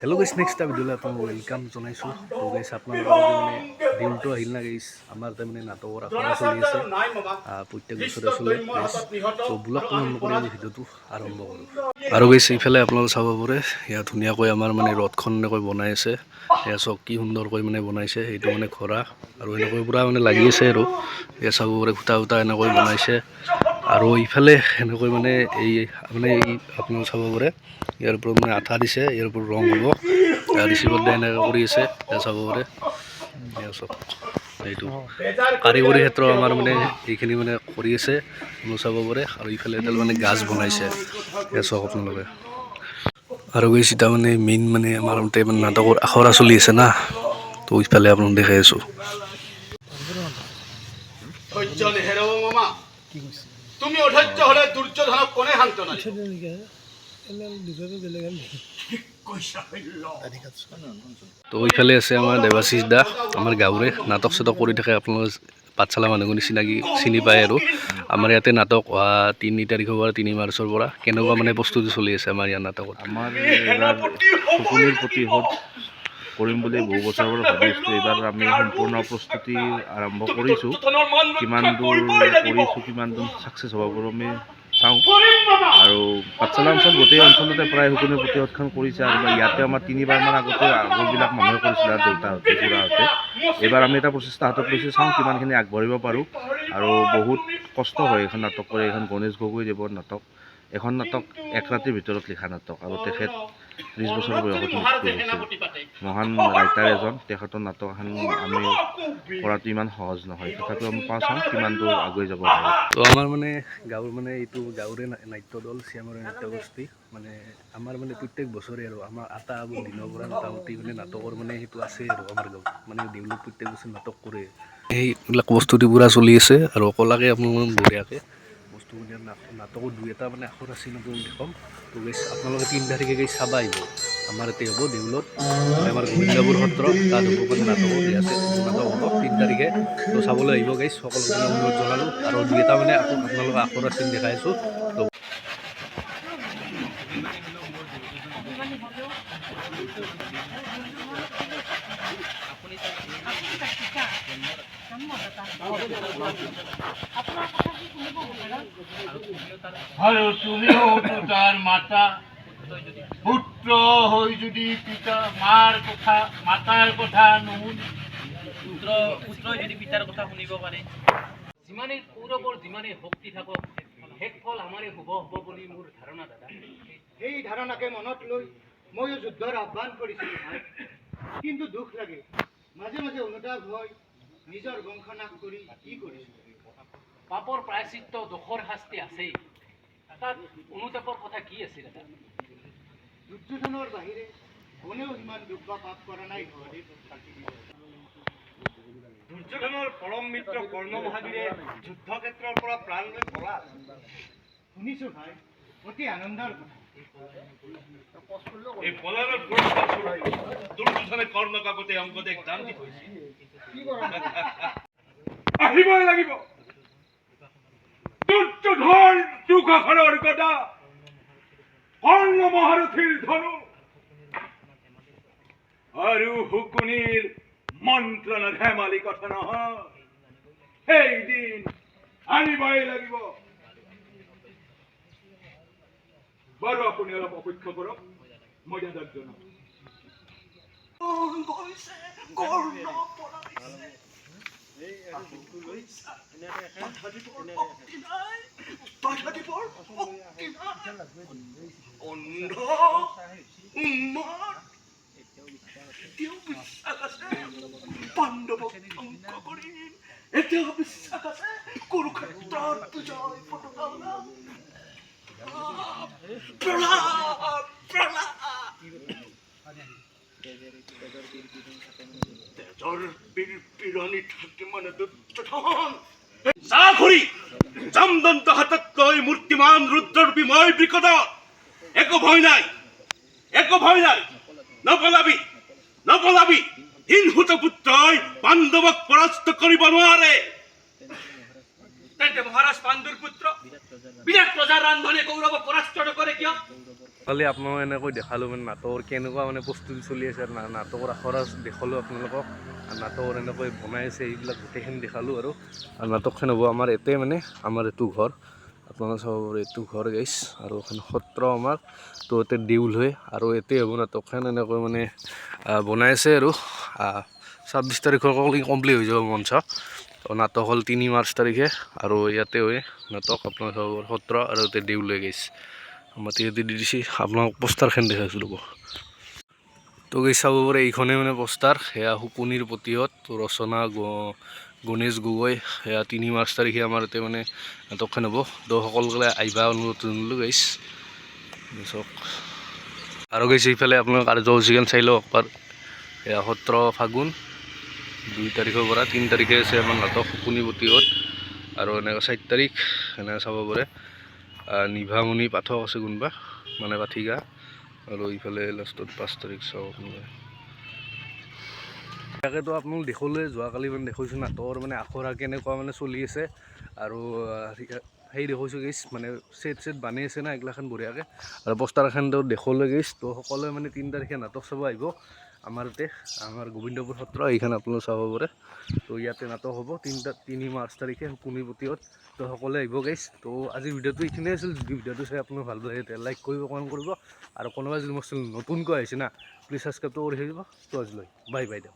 Hello' গাইছ, next এটা ভিডিঅ'লৈ আপোনালোকক ৱেলকাম জনাইছোঁ। তো গাইছ, আপোনালোকৰ মানে দিনটো আহিল না গাইছ, আমাৰ তাৰমানে নাটকৰ আখৰা চলি আছে, প্ৰত্যেক বছৰে চলে গাইছ। তো ব্লগটো আৰম্ভ কৰি আমি ভিডিঅ'টো আৰম্ভ কৰোঁ। আৰু গাইছ, এইফালে আপোনালোকে চাব পাৰে, ইয়াত ধুনীয়াকৈ আমাৰ মানে ৰথখন এনেকৈ বনাই আছে। এয়া চাওক কি সুন্দৰকৈ মানে বনাইছে, সেইটো মানে ঘোঁৰা আৰু এনেকৈ পূৰা মানে লাগি আছে। আৰু এয়া চাব পাৰে, খুটা খুটা এনেকৈ বনাইছে। আৰু ইফালে এনেকৈ মানে এই আপোনালোকে চাব পাৰে, ইয়াৰ ওপৰত মানে আঠা দিছে, ইয়াৰ ওপৰত ৰং হ'ব, ৰিচিভত দিয়ে এনেকৈ কৰি আছে। চাব পাৰে চব এইটো কাৰিকৰী ক্ষেত্ৰ আমাৰ মানে এইখিনি মানে কৰি আছে, চাব পাৰে। আৰু ইফালে এডাল মানে গাছ বনাইছে, চাওক আপোনালোকে। আৰু গৈছে তাৰ মানে মেইন মানে আমাৰ মানে নাটকৰ আখৰা চলি আছে না, তো ইফালে আপোনাক দেখাই আছো। তুমি অধৈৰ্য হলে দুৰ্যোধনক কোনে সান্তনা দিব? তো এইফালে আছে আমাৰ দেৱাশিষ দা, আমাৰ গাঁৱৰে নাটক চাটক কৰি থাকে। আপোনালোকে পাঠশালা মানুহখিনি চিনি পায়। আৰু আমাৰ ইয়াতে নাটক 3 তাৰিখৰ পৰা 3 মাৰ্চৰ পৰা কেনেকুৱা মানে প্ৰস্তুতি চলি আছে আমাৰ ইয়াৰ নাটকত। আমাৰ এইবাৰ শকুনিৰ প্ৰতিশোধ কৰিম বুলি বহু বছৰৰ পৰা ভাবি আছোঁ। এইবাৰ আমি সম্পূৰ্ণ প্ৰস্তুতি আৰম্ভ কৰিছোঁ। কিমান দূৰ কৰিছোঁ, কিমান দূৰ ছাকচেছ হ'ব পাৰোঁ আমি চাওঁ। আৰু পাঠশালা অঞ্চল গোটেই অঞ্চলতে প্ৰায় শকুনিৰ প্ৰতিশোধখন কৰিছে। আৰু ইয়াতে আমাৰ 3বাৰমান আগতে আগৰবিলাক মানুহে কৰিছিলে, আৰু দেউতাহঁতে খুৰাহঁতে। এইবাৰ আমি এটা প্ৰচেষ্টা হাতত লৈছোঁ, চাওঁ কিমানখিনি আগবাঢ়িব পাৰোঁ। আৰু বহুত কষ্ট হয় এইখন নাটক কৰি। এইখন গণেশ গগৈদেৱৰ নাটক, এখন নাটক 1 ৰাতিৰ ভিতৰত লিখা নাটক। আৰু তেখেত 30 বছৰ বয়সত মৃত্যু হৈছিল। মহান ৰাইটাৰ এজন, তেখেতৰ নাটক এখন আমি কৰাটো ইমান সহজ নহয়। তথাপিও আমি চাওঁ কিমান দূৰ আগুৱাই যাব পাৰোঁ। তো আমাৰ মানে গাঁৱৰ মানে এইটো গাঁৱৰে নাট্য দল শ্যামৰে নাট্যগোষ্ঠী মানে আমাৰ মানে প্ৰত্যেক বছৰে আৰু আমাৰ আটা আগৰ দিনৰ পৰা মোটামুটি মানে নাটকৰ মানে সেইটো আছে। আৰু আমাৰ গাঁৱত মানে দেউলত প্ৰত্যেক বছৰ নাটক কৰে। সেইবিলাক প্ৰস্তুতি পূৰা চলি আছে। আৰু কলাকে আপোনালোকে বঢ়িয়াকৈ বস্তুখিনি নাটকৰ 2-এটা মানে আখৰ আছে নতুন দেখুৱাম। তো গাইছ, আপোনালোকে 3 তাৰিখে গাইছ চাবা আহিব। আমাৰ ইয়াতে হ'ব দেউলত, আমাৰ গোবিন্দাপুৰ সত্ৰ, তাত হ'ব মানে নাটক আছে, নাটক হ'ব 3 তাৰিখে। তো চাবলৈ আহিব গাইছ, সকলোকে অনুৰোধ জনালোঁ। আৰু 2-এটা মানে আপোনালোকে আখৰ আছে দেখাই আছোঁ। তো আৰু তুমিও তাৰ মাতা, পুত্ৰ হৈ যদি পিতা মাতাৰ কথা নুশুনি, পুত্ৰই যদি পিতাৰ কথা শুনিব পাৰে, যিমানেই কৌৰৱৰ যিমানেই শক্তি থাকক, শেষ ফল আমাৰে শুভ হ'ব বুলি মোৰ ধাৰণা দাদা। সেই ধাৰণাকে মনত লৈ ময়ো যুদ্ধৰ আহ্বান কৰিছিলোঁ। কিন্তু দুখ লাগে, মাজে মাজে অনুতাপ হয়, নিজৰ বংশ নাশ কৰি কি কৰিছোঁ। পাপৰ প্ৰায়চিত্ত, দোষৰ শাস্তি আছেই, তাত অনুতাপৰ কথা কি আছে দাদা? দুৰ্যোধনৰ বাহিৰে কোনেও ইমান দুখ বা পাপ কৰা নাই। দুৰ্যোধনৰ পৰম মিত্ৰ কৰ্ণ মহাবীৰে যুদ্ধক্ষেত্ৰৰ পৰা প্ৰাণ লৈ পলাল। শুনিছো ভাই, অতি আনন্দৰ কথা। এই পলাৰৰ পুৰস্কাৰ স্বৰূপ দুৰ্যোধনে কৰ্ণক আগতে অংগদেশ দান দি থৈছে। আহিবই লাগিব দুৰ্যোধন দুঃখৰ গদা, কৰ্ণ মহাৰথীৰ ধনু, আৰু শকুনিৰ মন্ত্ৰণ ধেমালি কথা নহয়। সেইদিন আনিবই লাগিব। বাৰু আপুনি অলপ অপেক্ষা কৰক, মৰ্যাদাক জনাব। পাণ্ডৱক ধ্বংস কৰি এতিয়াও বিশ্বাস আছে কুৰুক্ষেত্ৰৰ বিজয় পতাকা ওলাব। তেজৰ বিৰণি থাকে মানে দুৰ্যোধন। চাঘৰি জামদন্ত হাতত লৈ মূৰ্তিমান ৰুদ্ৰৰূপী মই বিকট, একো ভয় নাই, একো ভয় নাই, নপলাবি নপলাবি। হিংসুত পুত্ৰই পাণ্ডৱক পৰাস্ত কৰিব নোৱাৰে। তেন্তে মহাৰাজ পাণ্ডুৰ পুত্ৰ বিৰাট প্ৰজাৰ ৰান্ধনে কৌৰৱক পৰাস্ত নকৰে কিয়? যোৱাকালি আপোনালোকক এনেকৈ দেখালোঁ মানে নাটকৰ কেনেকুৱা মানে প্ৰস্তুতি চলি আছে আৰু নাটকৰ আখৰা দেখালোঁ আপোনালোকক আৰু নাটকৰ এনেকৈ বনাই আছে এইবিলাক গোটেইখিনি দেখালোঁ আৰু নাটকখন হ'ব আমাৰ এতে মানে আমাৰ এইটো ঘৰ আপোনালোকে চাব পাৰে এইটো ঘৰ গাইছ আৰু এখন সত্ৰ আমাৰ তো ইয়াতে দেউল হয় আৰু এতে হ'ব নাটকখন এনেকৈ মানে বনাই আছে আৰু 26 তাৰিখৰ কমপ্লিট হৈ যাব মঞ্চ তো নাটক হ'ল 3 মাৰ্চ তাৰিখে আৰু ইয়াতে হয় নাটক আপোনালোকে চাব পাৰে সত্ৰ আৰু ইয়াতে দেউল হৈ গাইছ আমাৰ ইয়াতে দি দিছে আপোনালোকক পোষ্টাৰখন দেখাইছোঁ ৰ'ব তো গাইছ চাব পাৰে এইখনেই মানে পোষ্টাৰ সেয়া শুকনিৰ প্ৰতিহত ৰচনা গণেশ গগৈ সেয়া 3 মাৰ্চ তাৰিখে আমাৰ ইয়াতে মানে নাটকখন হ'ব তো সকলোকে আহিবা অনুৰোধ জনালোঁ গাইছ চাওক আৰু গাইছ এইফালে আপোনালোক কাৰ্যসূচীখন চাই লওক একবাৰ এয়া সত্ৰ ফাগুন 2 তাৰিখৰ পৰা 3 তাৰিখে আছে আমাৰ নাটক শুকনি প্ৰতিহত আৰু এনেকৈ 4 তাৰিখ এনেকৈ চাব পাৰে নিভামণি পাঠক আছে কোনোবা মানে পাঠিকা আৰু এইফালে লাষ্টত 5 তাৰিখ চাওক আপোনালোকে তাকেতো আপোনালোক দেখুৱালে যোৱাকালি মানে দেখুৱাইছোঁ নাটকৰ মানে আখৰা কেনেকুৱা মানে চলি আছে আৰু সেই দেখুৱাইছোঁ গেছ মানে চেট বানি আছে না এইগিলাখন বঢ়িয়াকৈ আৰু পোষ্টাৰ এখনতো দেখুৱালে গেছ তো সকলোৱে মানে 3 তাৰিখে নাটক চাব আহিব আমাৰ ইয়াতে আমাৰ গোবিন্দপুৰ সত্ৰ এইখন আপোনালোকে চাব পাৰে তো ইয়াতে নাটক হ'ব 3 মাৰ্চ তাৰিখে শুকনি প্ৰতিহত তো সকলোৱে আহিব গাইছ তো আজিৰ ভিডিঅ'টো এইখিনিয়ে আছিল যদি ভিডিঅ'টো চাই আপোনাৰ ভাল লাগে তেতিয়া লাইক কৰিব কমেণ্ট কৰিব আৰু কোনোবাই যদি মোৰ চেনেল নতুনকৈ আহিছে না প্লিজ ছাবস্ক্ৰাইবটো কৰি থাকিব তো আজিলৈ বাই বাই দিয়ক